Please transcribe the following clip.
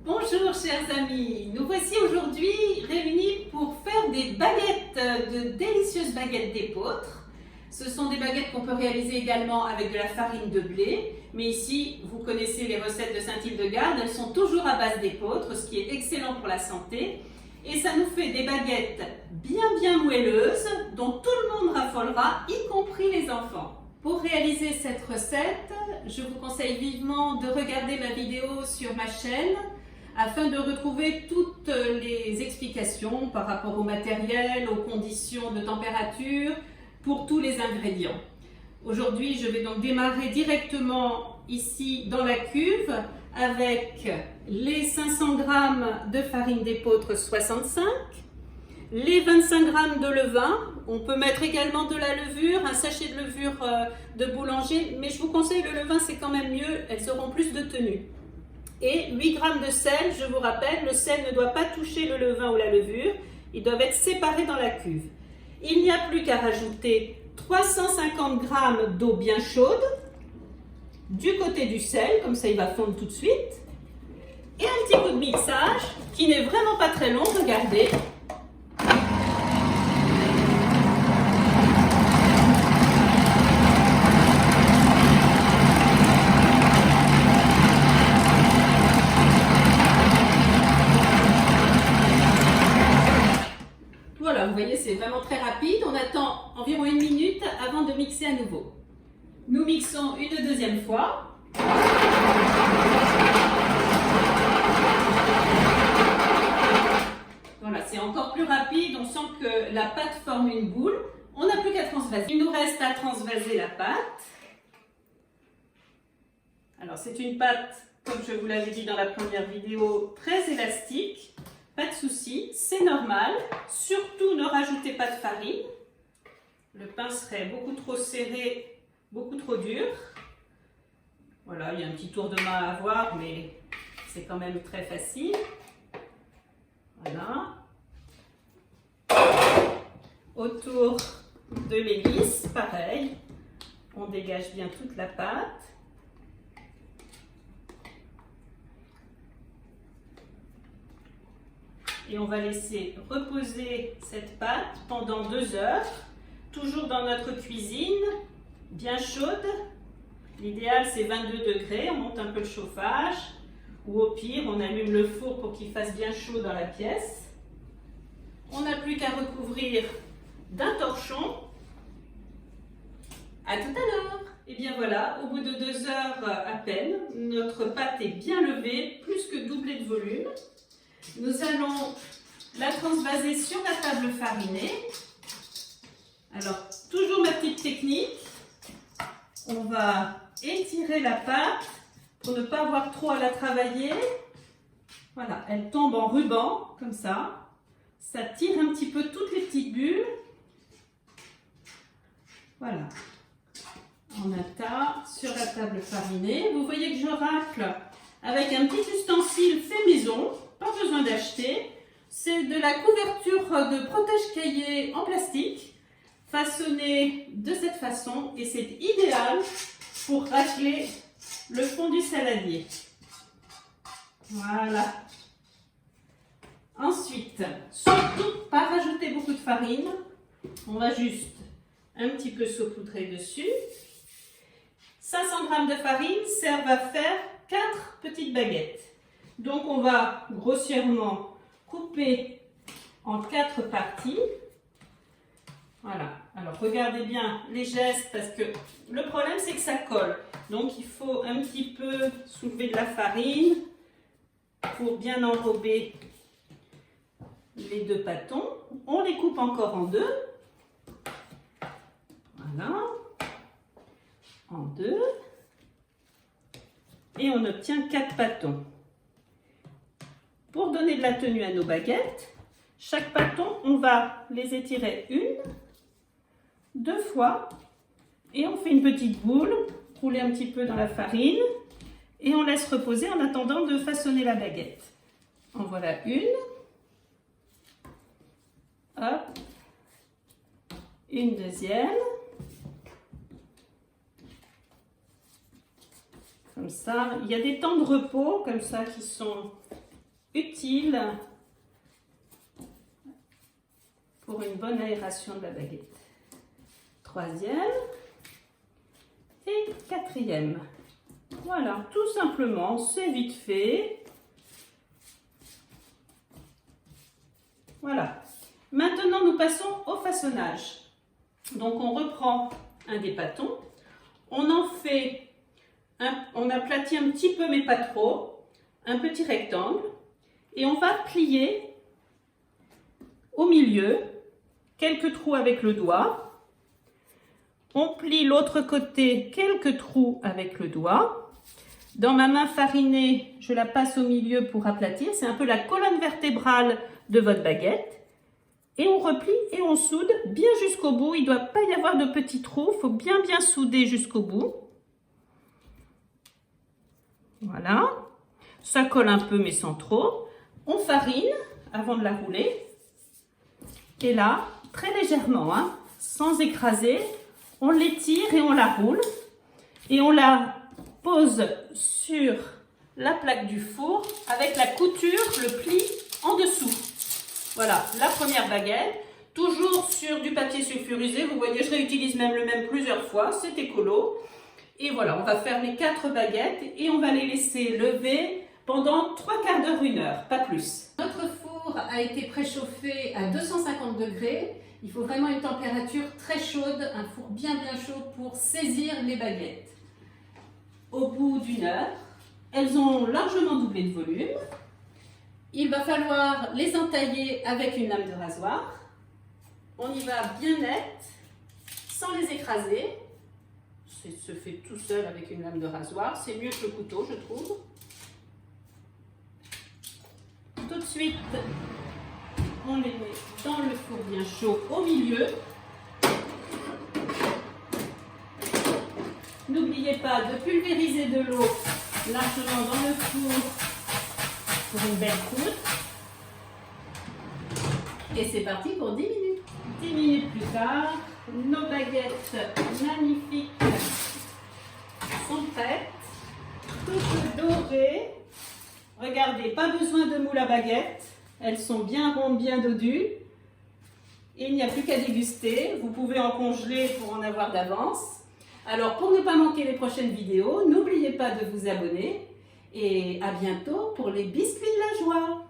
Bonjour chers amis, nous voici aujourd'hui réunis pour faire des baguettes, de délicieuses baguettes d'épeautre. Ce sont des baguettes qu'on peut réaliser également avec de la farine de blé, mais ici vous connaissez les recettes de Saint-Hildegarde, elles sont toujours à base d'épeautre, ce qui est excellent pour la santé. Et ça nous fait des baguettes bien moelleuses dont tout le monde raffolera, y compris les enfants. Pour réaliser cette recette, je vous conseille vivement de regarder ma vidéo sur ma chaîne afin de retrouver toutes les explications par rapport au matériel, aux conditions de température, pour tous les ingrédients. Aujourd'hui, je vais donc démarrer directement ici dans la cuve avec les 500 g de farine d'épeautre 65, les 25 g de levain. On peut mettre également de la levure, un sachet de levure de boulanger, mais je vous conseille le levain, c'est quand même mieux, elles auront plus de tenue. Et 8 g de sel, je vous rappelle, le sel ne doit pas toucher le levain ou la levure, ils doivent être séparés dans la cuve. Il n'y a plus qu'à rajouter 350 g d'eau bien chaude, du côté du sel, comme ça il va fondre tout de suite, et un petit coup de mixage qui n'est vraiment pas très long, regardez. Voilà, vous voyez, c'est vraiment très rapide. On attend environ 1 minute avant de mixer à nouveau. Nous mixons une deuxième fois. Voilà, c'est encore plus rapide. On sent que la pâte forme une boule. On n'a plus qu'à transvaser. Il nous reste à transvaser la pâte. Alors, c'est une pâte, comme je vous l'avais dit dans la première vidéo, très élastique. Pas de souci, c'est normal. Surtout, ne rajoutez pas de farine. Le pain serait beaucoup trop serré, beaucoup trop dur. Voilà, il y a un petit tour de main à avoir, mais c'est quand même très facile. Voilà. Autour de l'hélice, pareil. On dégage bien toute la pâte. Et on va laisser reposer cette pâte pendant 2 heures, toujours dans notre cuisine, bien chaude. L'idéal c'est 22 degrés, on monte un peu le chauffage, ou au pire on allume le four pour qu'il fasse bien chaud dans la pièce. On n'a plus qu'à recouvrir d'un torchon. À tout à l'heure. Et bien voilà, au bout de 2 heures à peine, notre pâte est bien levée, plus que doublée de volume. Nous allons la transvaser sur la table farinée. Alors, toujours ma petite technique. On va étirer la pâte pour ne pas avoir trop à la travailler. Voilà, elle tombe en ruban, comme ça. Ça tire un petit peu toutes les petites bulles. Voilà. On attaque sur la table farinée. Vous voyez que je racle avec un petit ustensile fait maison. Pas besoin d'acheter, c'est de la couverture de protège-cahier en plastique, façonnée de cette façon, et c'est idéal pour racler le fond du saladier. Voilà. Ensuite, surtout pas rajouter beaucoup de farine, on va juste un petit peu saupoudrer dessus. 500 g de farine servent à faire 4 petites baguettes. Donc on va grossièrement couper en 4 parties. Voilà, alors regardez bien les gestes parce que le problème c'est que ça colle. Donc il faut un petit peu soulever de la farine pour bien enrober les 2 pâtons. On les coupe encore en 2. Voilà, en 2. Et on obtient 4 pâtons. Pour donner de la tenue à nos baguettes, chaque pâton, on va les étirer 1, 2 fois et on fait une petite boule, rouler un petit peu dans la farine et on laisse reposer en attendant de façonner la baguette. En voilà une, hop, une deuxième, comme ça. Il y a des temps de repos comme ça qui sont utile pour une bonne aération de la baguette. Troisième et quatrième. Voilà, tout simplement, c'est vite fait. Voilà. Maintenant, nous passons au façonnage. Donc, on reprend un des pâtons. On en fait, on aplatit un petit peu, mais pas trop, un petit rectangle. Et on va plier au milieu, quelques trous avec le doigt. On plie l'autre côté, quelques trous avec le doigt. Dans ma main farinée, je la passe au milieu pour aplatir. C'est un peu la colonne vertébrale de votre baguette. Et on replie et on soude bien jusqu'au bout. Il ne doit pas y avoir de petits trous. Il faut bien souder jusqu'au bout. Voilà. Ça colle un peu mais sans trop. On farine avant de la rouler. Et là, très légèrement, hein, sans écraser, on l'étire et on la roule. Et on la pose sur la plaque du four avec la couture, le pli en dessous. Voilà, la première baguette, toujours sur du papier sulfurisé. Vous voyez, je réutilise même le même plusieurs fois, c'est écolo. Et voilà, on va faire les 4 baguettes et on va les laisser lever pendant 3/4 d'heure, 1 heure, pas plus. Notre four a été préchauffé à 250 degrés. Il faut vraiment une température très chaude, un four bien chaud pour saisir les baguettes. Au bout d'1 heure, elles ont largement doublé de volume. Il va falloir les entailler avec une lame de rasoir. On y va bien net, sans les écraser. Ça se fait tout seul avec une lame de rasoir. C'est mieux que le couteau, je trouve. Tout de suite, on les met dans le four bien chaud au milieu. N'oubliez pas de pulvériser de l'eau largement dans le four pour une belle croûte. Et c'est parti pour 10 minutes. 10 minutes plus tard, nos baguettes magnifiques sont prêtes. Toutes dorées. Regardez, pas besoin de moule à baguette. Elles sont bien rondes, bien dodues. Il n'y a plus qu'à déguster. Vous pouvez en congeler pour en avoir d'avance. Alors, pour ne pas manquer les prochaines vidéos, n'oubliez pas de vous abonner. Et à bientôt pour les biscuits de la joie.